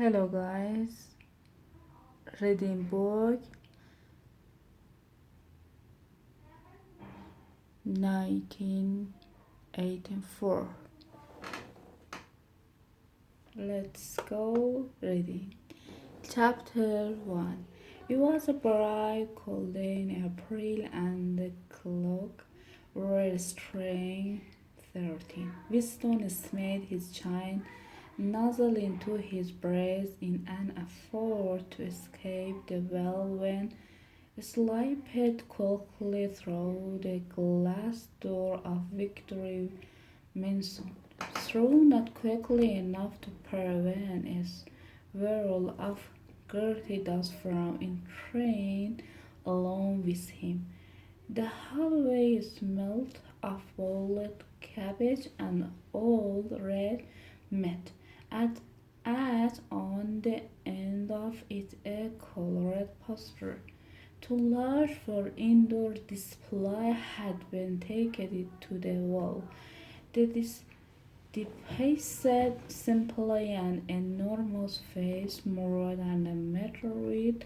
Hello guys, reading book 1984. Let's go reading. Chapter 1. It was a bright, cold day in April and the clock were striking 13. Winston smoothed his chin nozzle into his breast in an effort to escape the whirlwind slipped quickly through the glass door of Victory Mansion, through not quickly enough to prevent a swirl of dirty dust from entering along with him. The hallway smelt of boiled cabbage and old red meat, at on the end of it a colored poster too large for indoor display had been taken to the wall. The depicted simply an enormous face more than a meter width,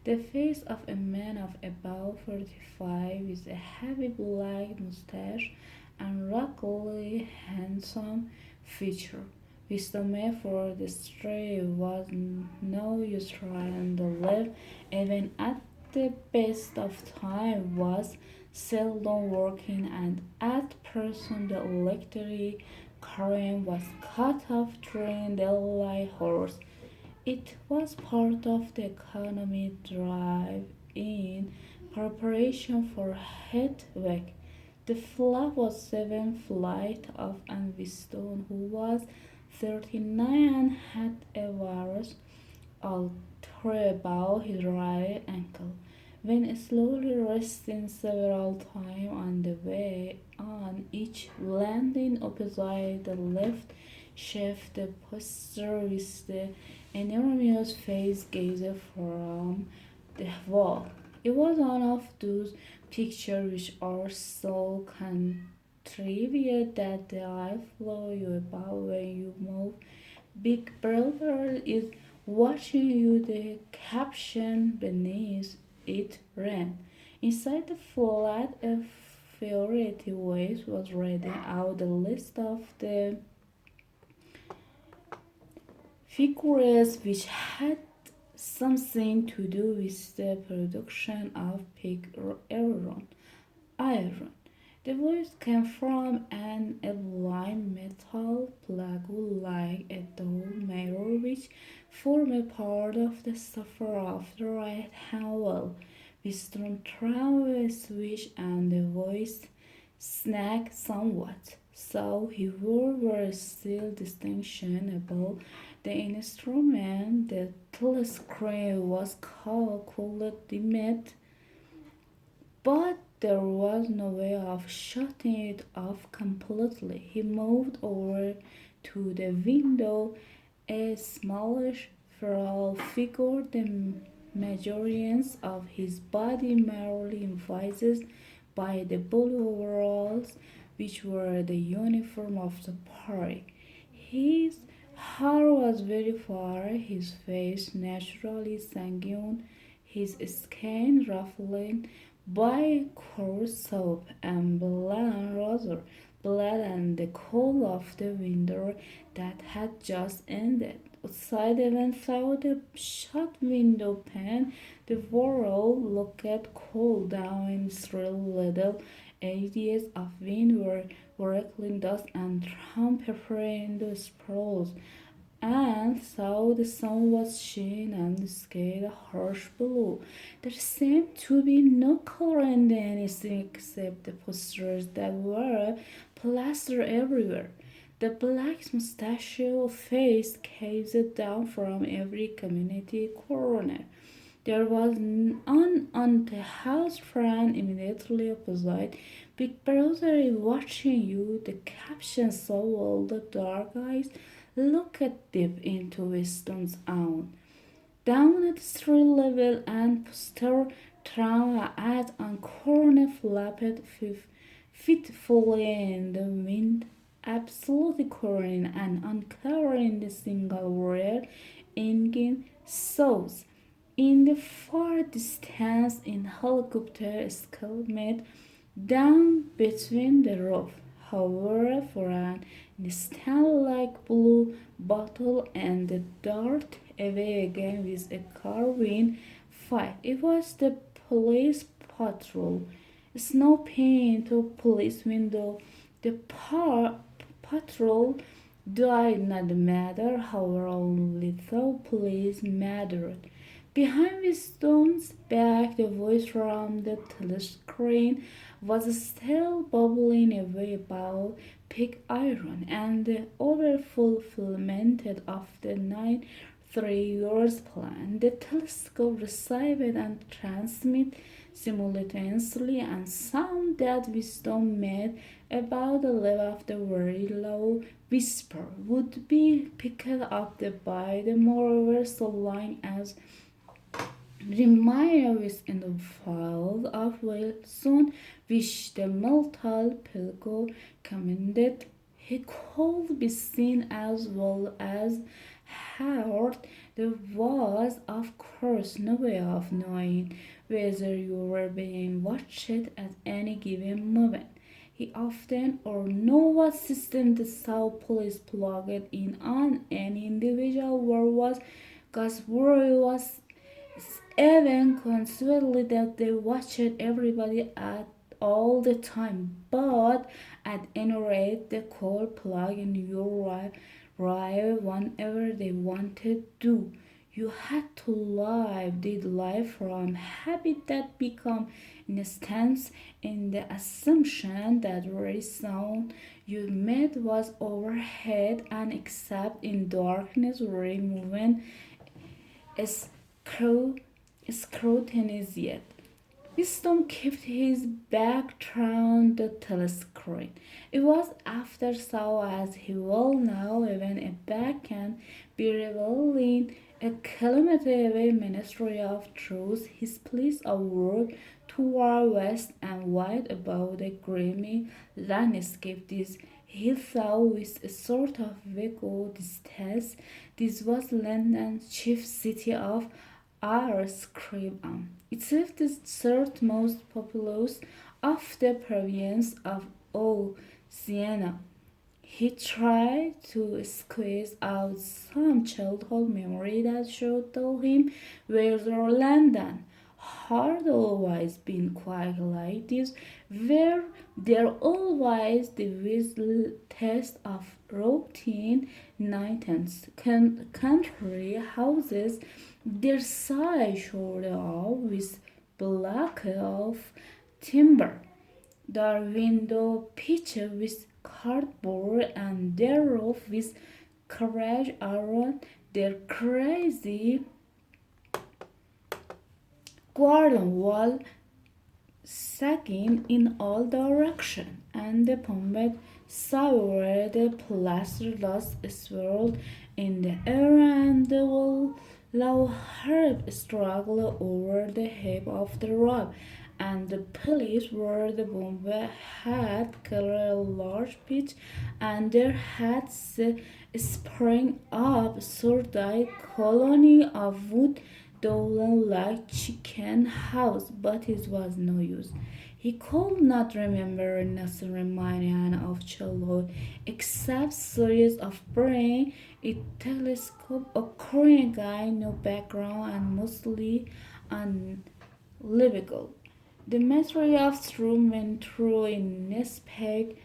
the face of a man of about 45 with a heavy black mustache and ruggedly handsome feature. Wisdom for the street was no use trying to live even at the best of time was seldom working and at present the electric current was cut off during daylight hours. It was part of the economy drive in preparation for heatwave. The flat was 7 flight of and Winston, who was 39 and had a virus ulcer about his right ankle. When slowly resting several times on the way on each landing opposite the left shaft, the posture with the enormous face gazed from the wall. It was one of those pictures which are so contrived that the eye follow you about when you move. Big Brother is watching you. The caption beneath it ran. Inside the flat, a furiously voice was reading out the list of the figures which had something to do with the production of pig iron. The voice came from an align metal plug like a dull mirror which formed a part of the software of the right hand wall. Winston turned a switch and the voice snagged somewhat, so he were still distinguishable. The instrument, the telescreen was called dimmed, but there was no way of shutting it off completely. He moved over to the window, a smallish, frail figure, the majority of his body merely envisaged by the blue overalls, which were the uniform of the party. His hair was very fair, his face naturally sanguine, his skin ruffled by coarse soap and blood razor, blood and the cold of the winter that had just ended. Outside, even through the shut window pane, the world looked cold down in three little areas of wind were rattling dust and peppering the spruce and so the sun was shining and the sky a harsh blue. There seemed to be no color in anything except the posters that were plastered everywhere. The black mustachioed face gazed down from every community corner. There was one on the house front immediately opposite. Big Brother is watching you. The caption so all the dark eyes looked deep into Winston's own. Down at the street level and poster trauma at on corner flapped fitfully in the wind, absolutely covering and uncovering the single word engine soars. In the far distance, a helicopter skimmed down between the roof, however, for an instant like blue bottle and darted away again with a carbine fire. It was the police patrol. Snooping into police window, the patrol died not matter how little police mattered. Behind Wisdom's back, the voice from the telescreen was still bubbling away about pig iron and the overfulfillment of the 3 years plan. The telescope received and transmitted simultaneously, and sound that Wisdom made about the level of the very low whisper would be picked up by the moreover so long as reminder was in the field of Wilson, which the mortal pilgrim commended. He could be seen as well as heard. There was, of course, no way of knowing whether you were being watched at any given moment. He often or no what system the South Police plugged in on any individual where was because worry was even conceivably that they watched everybody at all the time, but at any rate, they could plug in your drive whenever they wanted to. You had to live, did live from habit that become instance in the assumption that very sound you made was overhead and except in darkness very movement is scrutinized. Wisdom kept his back turned the telescreen. It was after so as he well now even a back can be revealing a kilometer away ministry of truth. His place of work toward west and wide above the grimy landscape. This he saw with a sort of vague distaste. This was London's chief city of ice cream. Itself the third most populous of the province of Siena. He tried to squeeze out some childhood memory that should tell him whether London had always been quite like this, where there always the visible taste of routine nights, country houses, their sides shored up with block of timber, their window pitched with cardboard, and their roof with carriage iron, their crazy garden wall sagging in all directions, and the pomade sour the plaster dust swirled in the air, and the low herb struggled over the heap of the rock, and the place where the bomb had killed a large pitch, and there had sprang up sordid colony of wood Dolan like chicken house, but it was no use. He could not remember nothing reminding of childhood except series of brain, a telescope, occurring guy, no background, and mostly unlivable. The mystery of true went through in Newspeak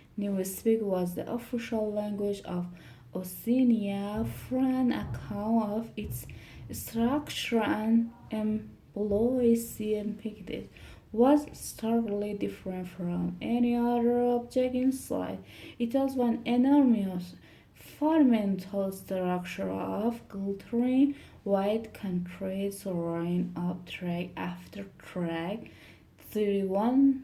was the official language of Oceania from account of its structure and employee was starkly different from any other object in sight. It was one enormous fundamental structure of glittering white concrete soaring up track after track, 31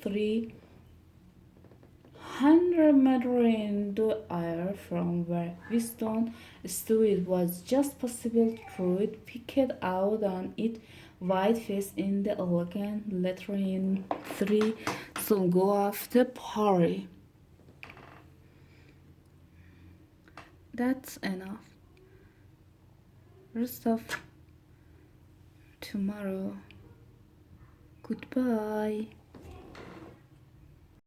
300 meters in the air from where Wisdom stood. It was just possible through it, picked out on its white face in the elegant lettering 3 so go after party. That's enough. rest of tomorrow. Goodbye.